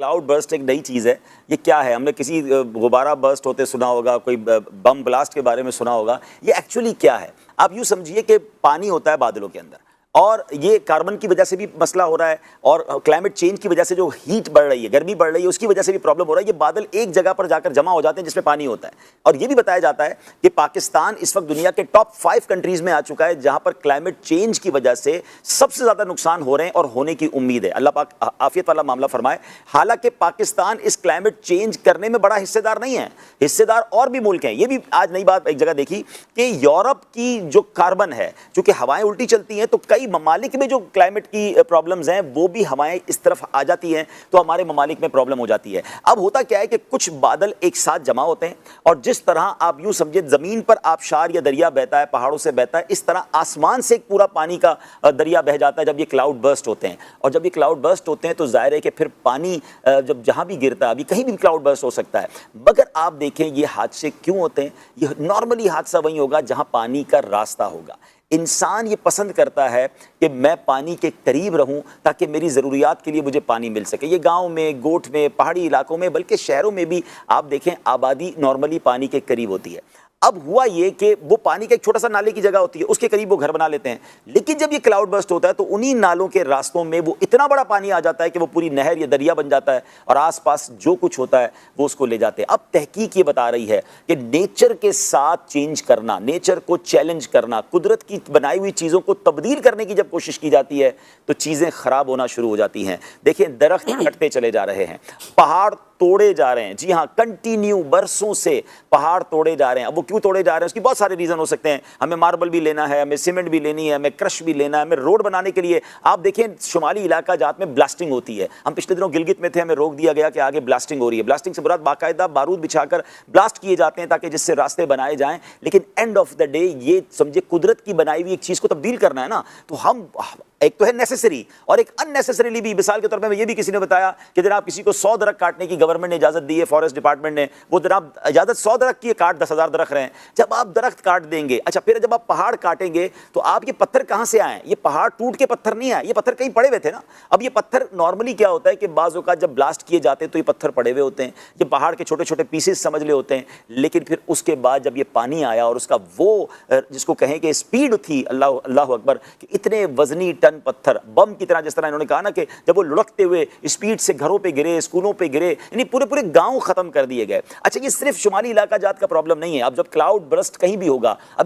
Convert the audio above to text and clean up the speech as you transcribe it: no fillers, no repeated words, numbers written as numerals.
Cloud burst एक नई चीज़ है। ये क्या है? हमने किसी गुब्बारा बर्स्ट होते सुना होगा, कोई बम ब्लास्ट के बारे में सुना होगा। ये एक्चुअली क्या है? आप यूँ समझिए कि पानी होता है बादलों के अंदर, और ये कार्बन की वजह से भी मसला हो रहा है, और क्लाइमेट चेंज की वजह से जो हीट बढ़ रही है, गर्मी बढ़ रही है, उसकी वजह से भी प्रॉब्लम हो रहा है। ये बादल एक जगह पर जाकर जमा हो जाते हैं जिसमें पानी होता है। और ये भी बताया जाता है कि पाकिस्तान इस वक्त दुनिया के टॉप 5 कंट्रीज में आ चुका है जहां पर क्लाइमेट चेंज की वजह से सबसे ज्यादा नुकसान हो रहे हैं और होने की उम्मीद है। अल्लाह पाक आफियत वाला मामला फरमाए। हालांकि पाकिस्तान इस क्लाइमेट चेंज करने में बड़ा हिस्सेदार नहीं है, हिस्सेदार और भी मुल्क हैं। ये भी आज नई बात एक जगह देखी कि यूरोप की जो कार्बन है, चूंकि हवाएं उल्टी चलती हैं, तो कई ममालिक में जो क्लाइमेट की प्रॉब्लम्स हैं वो भी हवाएं इस तरफ आ जाती हैं, तो हमारे ममालिक में प्रॉब्लम हो जाती है। अब होता क्या है कि कुछ बादल एक साथ जमा होते हैं, और जिस तरह आप यूं समझिए जमीन पर आबशार या दरिया बहता है, पहाड़ों से बहता है, इस तरह आसमान से एक पूरा पानी का दरिया बह जाता है जब ये क्लाउड बर्स्ट होते हैं। और जब ये क्लाउड बर्स्ट होते हैं तो जाहिर है कि फिर पानी जब जहां भी गिरता है, अभी कहीं भी क्लाउड बर्स्ट हो सकता है, मगर आप देखें ये हादसे क्यों होते हैं? ये नॉर्मली हादसा वहीं होगा जहां पानी का रास्ता होगा। इंसान ये पसंद करता है कि मैं पानी के करीब रहूं ताकि मेरी ज़रूरियात के लिए मुझे पानी मिल सके। ये गांव में, गोठ में, पहाड़ी इलाकों में, बल्कि शहरों में भी आप देखें आबादी नॉर्मली पानी के करीब होती है। अब हुआ ये कि वो पानी का एक छोटा सा नाले की जगह होती है, उसके करीब वो घर बना लेते हैं। लेकिन जब ये क्लाउड बर्स्ट होता है तो उन्हीं नालों के रास्तों में वो इतना बड़ा पानी आ जाता है कि वो पूरी नहर या दरिया बन जाता है, और आसपास जो कुछ होता है वो उसको ले जाते हैं। अब तहकीक ये बता रही है कि नेचर के साथ चेंज करना, नेचर को चैलेंज करना, कुदरत की बनाई हुई चीज़ों को तब्दील करने की जब कोशिश की जाती है तो चीज़ें ख़राब होना शुरू हो जाती हैं। देखें, दरख्त कटते चले जा रहे हैं, पहाड़ तोड़े जा रहे हैं। जी हाँ, कंटिन्यू बरसों से पहाड़ तोड़े जा रहे हैं। अब वो क्यों तोड़े जा रहे हैं उसकी बहुत सारे रीज़न हो सकते हैं। हमें मार्बल भी लेना है, हमें सीमेंट भी लेनी है, हमें क्रश भी लेना है, हमें रोड बनाने के लिए। आप देखें शुमाली इलाका जात में ब्लास्टिंग होती है। हम पिछले दिनों गिलगित में थे, हमें रोक दिया गया कि आगे ब्लास्टिंग हो रही है। ब्लास्टिंग से मुराद बाकायदा बारूद बिछाकर ब्लास्ट किए जाते हैं ताकि जिससे रास्ते बनाए जाएं। लेकिन एंड ऑफ द डे ये समझे कुदरत की बनाई हुई एक चीज़ को तब्दील करना है ना, तो हम एक तो है नेसेसरी और एक अननेसेसरीली भी। मिसाल के तौर पे ये भी किसी ने बताया कि जनाब किसी को 100 दरख्त काटने की गवर्नमेंट ने इजाजत दी है, फॉरेस्ट डिपार्टमेंट ने, वो जनाब इजाजत 100 दरख्त की काट 10,000 दरख्त रहे हैं। जब आप दरख्त काट देंगे, अच्छा फिर जब आप पहाड़ काटेंगे तो आप ये पत्थर कहां से आए? ये पहाड़ टूट के पत्थर नहीं आए, ये पत्थर कहीं पड़े हुए थे ना। अब ये पत्थर नॉर्मली क्या होता है कि बाज़ औक़ात जब ब्लास्ट किए जाते हैं तो ये पत्थर पड़े हुए होते हैं, ये पहाड़ के छोटे छोटे पीसेस समझ ले होते हैं। लेकिन फिर उसके बाद जब ये पानी आया और उसका वो जिसको कहें कि स्पीड थी, अल्लाह अकबर, कि इतने वजनी टन पत्थर बम की तरह, जिस तरह इन्होंने कहा ना कि जब वो लुढ़कते हुए स्पीड से घरों पे गिरे, स्कूलों पे गिरे, यानी पूरे पूरे गांव खत्म कर दिए गए। अच्छा, ये सिर्फ शुमाली इलाका जात का प्रॉब्लम नहीं है। अब जब क्लाउड बर्स्ट कहीं भी होगा, अब